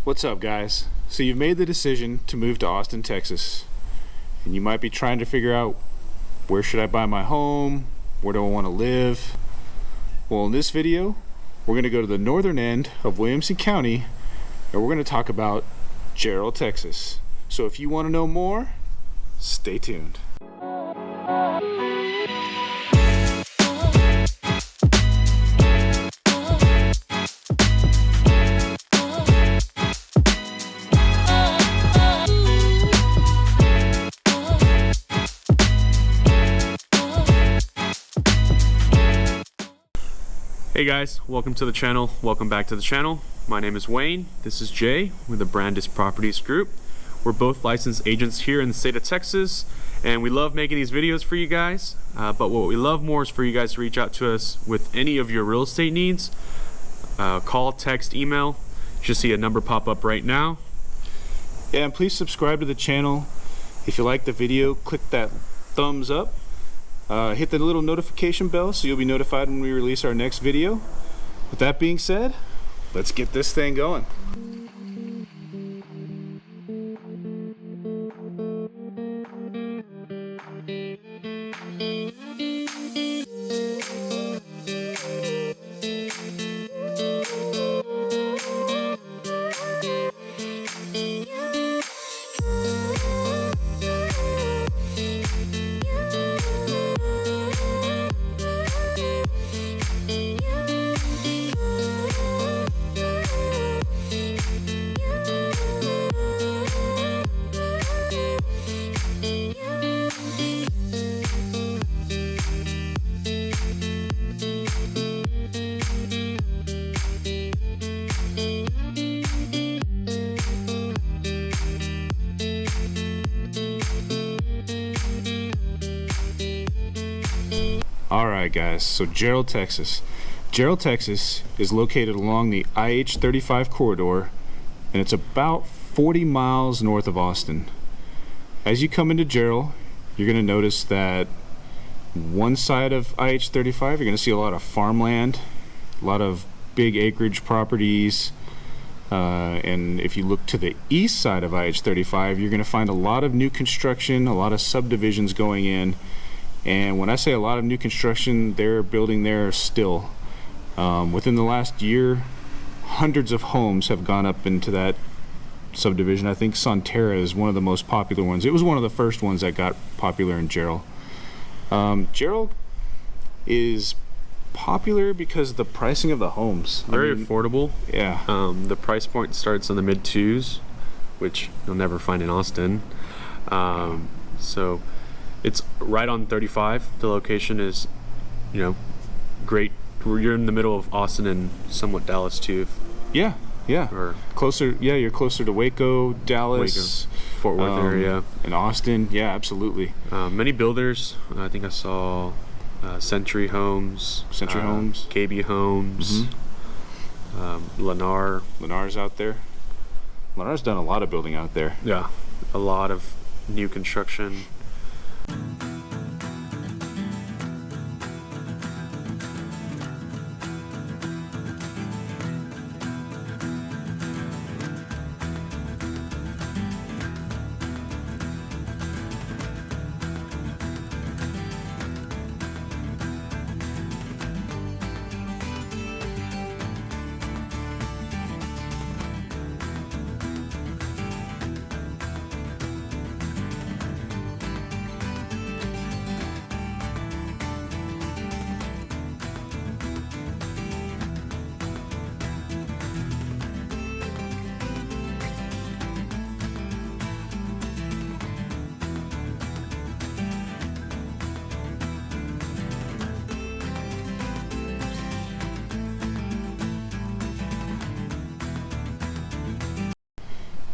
What's up, guys? So you've made the decision to move to Austin, Texas, and you might be trying to figure out, where should I buy my home? Where do I want to live? Well, in this video, we're going to go to the northern end of Williamson County, and we're going to talk about Jarrell, Texas. So if you want to know more, stay tuned. Hey guys, welcome to the channel. Welcome back to the channel. My name is Wayne. This is Jay with the Brandis Properties Group. We're both licensed agents here in the state of Texas, and we love making these videos for you guys. But what we love more is for you guys to reach out to us with any of your real estate needs. Call, text, email. You should see a number pop up right now. Yeah, and please subscribe to the channel. If you like the video, click that thumbs up. Hit the little notification bell so you'll be notified when we release our next video. With that being said, let's get this thing going. Alright guys, so Jarrell, Texas. Jarrell, Texas is located along the IH-35 corridor, and it's about 40 miles north of Austin. As you come into Jarrell, you're going to notice that one side of IH-35, you're going to see a lot of farmland, a lot of big acreage properties, and if you look to the east side of IH-35, you're going to find a lot of new construction, a lot of subdivisions going in. And when I say a lot of new construction, they're building there still. Within the last year, hundreds of homes have gone up into that subdivision. I think Sonterra is one of the most popular ones. It was one of the first ones that got popular in Jarrell. Jarrell is popular because of the pricing of the homes. Very affordable. Yeah. The price point starts in the mid twos, which you'll never find in Austin. So it's right on 35. The location is, great. You're in the middle of Austin and somewhat Dallas too. Yeah. Or closer. Yeah, you're closer to Waco, Dallas, Fort Worth area, and Austin. Yeah, absolutely. Many builders. I think I saw Century Homes, KB Homes, Lennar. Lennar's out there. Lennar's done a lot of building out there. Yeah, a lot of new construction.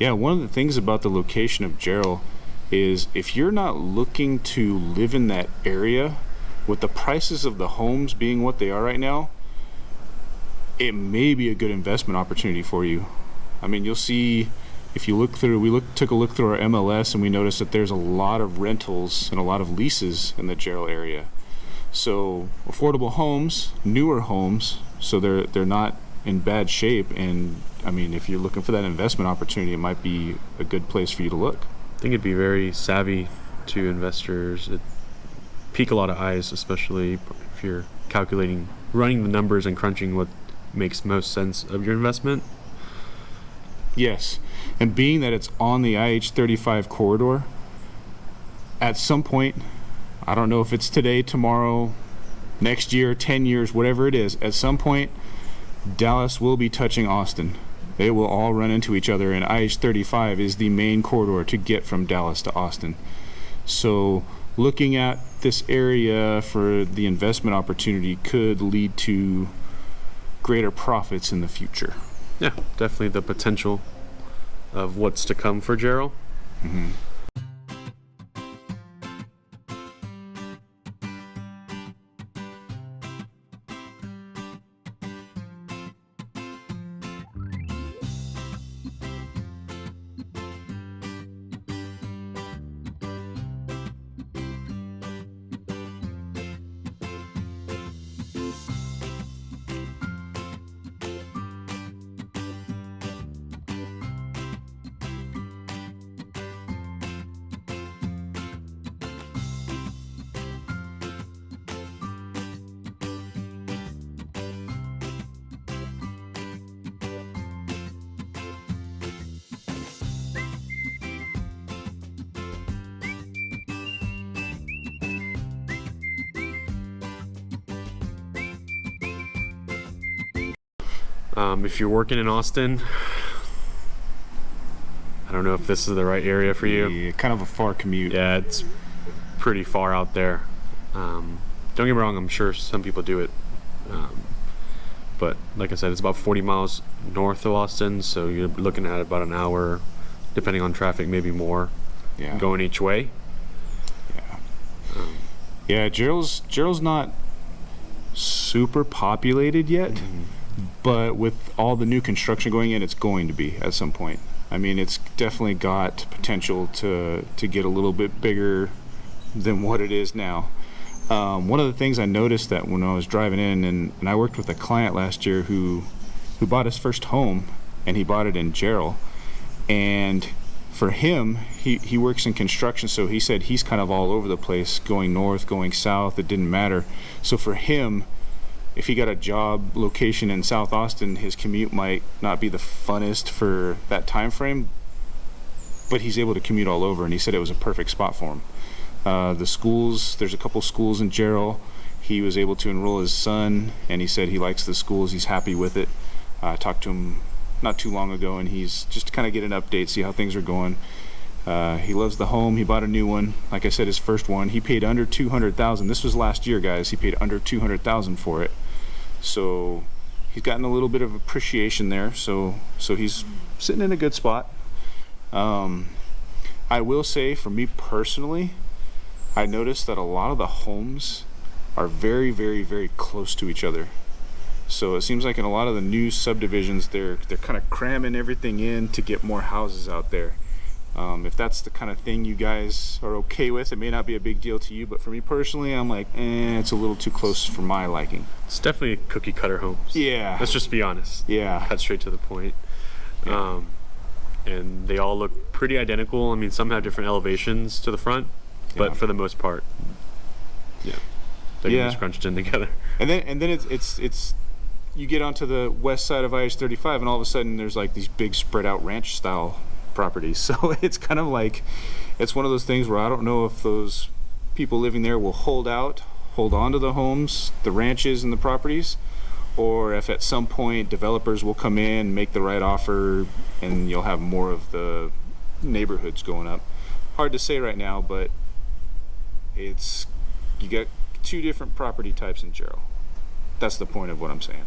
Yeah, one of the things about the location of Jarrell is if you're not looking to live in that area, with the prices of the homes being what they are right now, it may be a good investment opportunity for you. I mean, you'll see if you look through, took a look through our MLS and we noticed that there's a lot of rentals and a lot of leases in the Jarrell area. So affordable homes, newer homes, so they're not in bad shape, and I mean, if you're looking for that investment opportunity, it might be a good place for you to look. I think it'd be very savvy to investors. It pique a lot of eyes, especially if you're calculating, running the numbers and crunching what makes most sense of your investment. Yes, and being that it's on the IH-35 corridor, at some point, I don't know if it's today, tomorrow, next year, 10 years, whatever it is, at some point, Dallas will be touching Austin. They will all run into each other, and IH-35 is the main corridor to get from Dallas to Austin. So looking at this area for the investment opportunity could lead to greater profits in the future. Yeah, definitely the potential of what's to come for Jarrell. Mm-hmm. If you're working in Austin, I don't know if this is the right area for you. Yeah, kind of a far commute. Yeah, it's pretty far out there. Don't get me wrong, I'm sure some people do it. But like I said, it's about 40 miles north of Austin, so you're looking at about an hour, depending on traffic, maybe more, going each way. Yeah, Jarrell's not super populated yet. Mm-hmm. But with all the new construction going in, it's going to be at some point. I mean, it's definitely got potential to get a little bit bigger than what it is now. One of the things I noticed that when I was driving in, and I worked with a client last year who bought his first home, and he bought it in Jarrell. And for him, he works in construction, so he said he's kind of all over the place, going north, going south, it didn't matter. So for him, if he got a job location in South Austin, his commute might not be the funnest for that time frame, but he's able to commute all over, and he said it was a perfect spot for him. The schools, there's a couple schools in Jarrell. He was able to enroll his son, and he said he likes the schools, he's happy with it. I talked to him not too long ago, and he's just to kind of get an update, see how things are going. He loves the home. He bought a new one. Like I said, his first one. He paid under $200,000. This was last year, guys. He paid under $200,000 for it. So he's gotten a little bit of appreciation there. So he's sitting in a good spot. I will say, for me personally, I noticed that a lot of the homes are very, very, very close to each other. So it seems like in a lot of the new subdivisions, they're kind of cramming everything in to get more houses out there. If that's the kind of thing you guys are okay with, it may not be a big deal to you, but for me personally, I'm like, it's a little too close for my liking. It's definitely cookie cutter homes. Yeah. Let's just be honest. Yeah. Cut straight to the point. Yeah. And they all look pretty identical. I mean, some have different elevations to the front, but for the most part, they're just crunched in together. And then it's you get onto the west side of IH-35, and all of a sudden there's like these big spread out ranch style properties. So it's kind of like, it's one of those things where I don't know if those people living there will hold on to the homes, the ranches and the properties, or if at some point developers will come in, make the right offer, and you'll have more of the neighborhoods going up. Hard to say right now, but you got two different property types in Jarrell. That's the point of what I'm saying.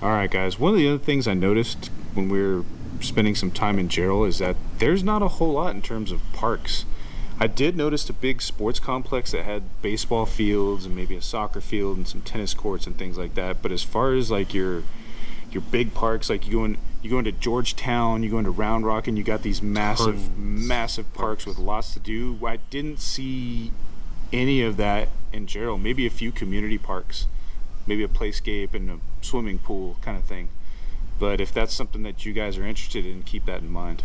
All right, guys. One of the other things I noticed when we were spending some time in Jarrell is that there's not a whole lot in terms of parks. I did notice a big sports complex that had baseball fields and maybe a soccer field and some tennis courts and things like that. But as far as like your big parks, like you go into Georgetown, you go into Round Rock, and you got these massive parks with lots to do. I didn't see any of that in Jarrell. Maybe a few community parks, maybe a playscape and a swimming pool kind of thing. But if that's something that you guys are interested in, keep that in mind.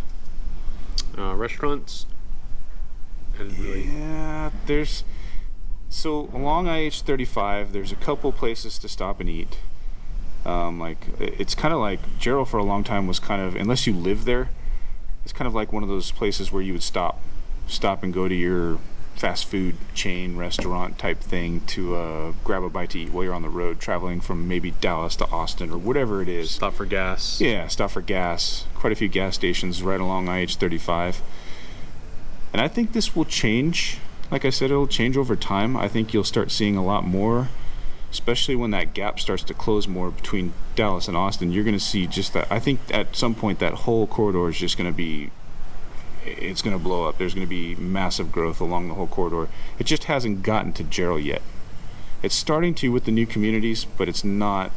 Restaurants. Yeah, so along IH-35, there's a couple places to stop and eat. It's kind of like Jarrell for a long time was kind of, unless you live there, it's kind of like one of those places where you would stop and go to your fast food chain restaurant type thing to grab a bite to eat while you're on the road traveling from maybe Dallas to Austin or whatever it is. Stop for gas. Yeah, stop for gas. Quite a few gas stations right along IH-35. And I think this will change. Like I said, it'll change over time. I think you'll start seeing a lot more, especially when that gap starts to close more between Dallas and Austin. You're going to see just that. I think at some point that whole corridor is just going to be, it's going to blow up. There's going to be massive growth along the whole corridor. It just hasn't gotten to Jarrell yet. It's starting to with the new communities, but it's not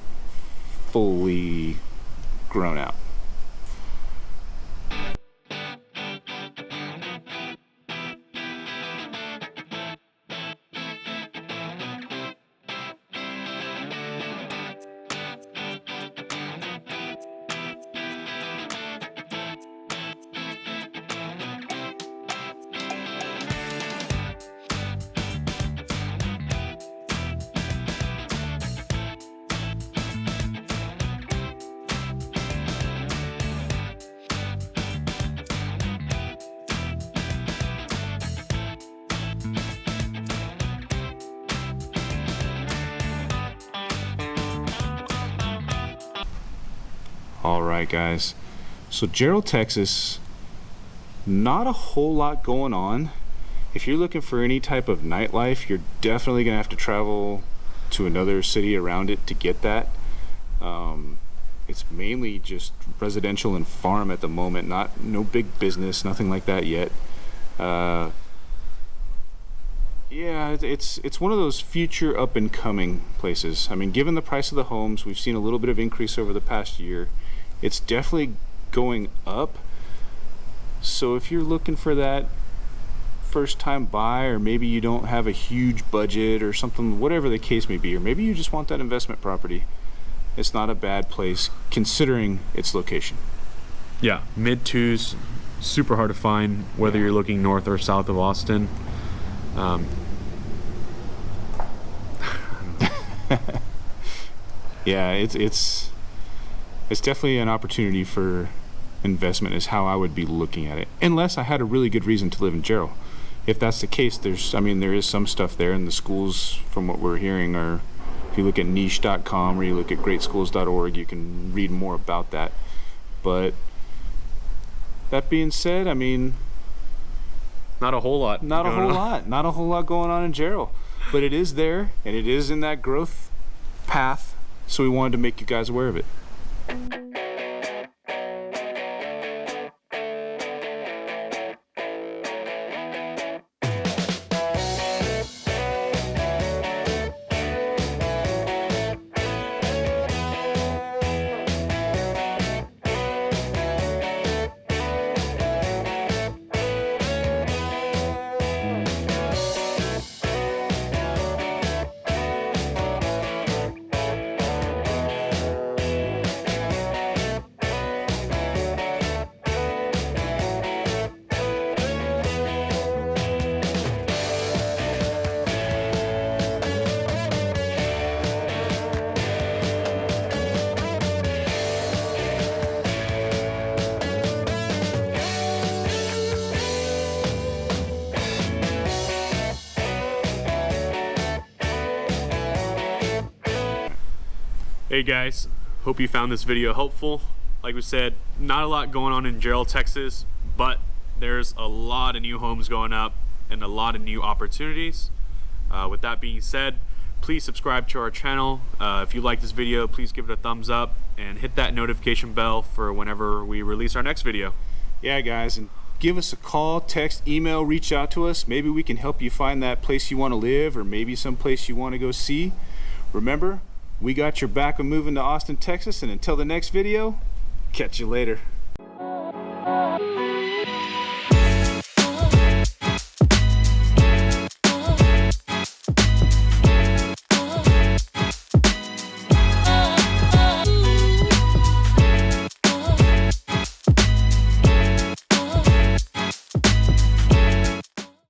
fully grown out. All right, guys. So Jarrell, Texas, not a whole lot going on. If you're looking for any type of nightlife, you're definitely going to have to travel to another city around it to get that. It's mainly just residential and farm at the moment. No big business, nothing like that yet. Yeah, it's one of those future up and coming places. I mean, given the price of the homes, we've seen a little bit of increase over the past year. It's definitely going up. So if you're looking for that first time buy, or maybe you don't have a huge budget or something, whatever the case may be, or maybe you just want that investment property, it's not a bad place considering its location. Yeah, mid-twos, super hard to find whether you're looking north or south of Austin. Yeah, it's definitely an opportunity for investment is how I would be looking at it, unless I had a really good reason to live in Jarrell. If that's the case, there is some stuff there, and the schools, from what we're hearing, are, if you look at niche.com or you look at greatschools.org, you can read more about that. But that being said, I mean, not a whole lot not a whole lot going on in Jarrell, but it is there, and it is in that growth path, so we wanted to make you guys aware of it. Hey guys, hope you found this video helpful. Like we said, not a lot going on in Jarrell, Texas, but there's a lot of new homes going up and a lot of new opportunities. With that being said, please subscribe to our channel. If you like this video, please give it a thumbs up and hit that notification bell for whenever we release our next video. Yeah, guys, and give us a call, text, email, reach out to us. Maybe we can help you find that place you want to live, or maybe some place you want to go see. Remember, we got your back when moving to Austin, Texas, and until the next video, catch you later.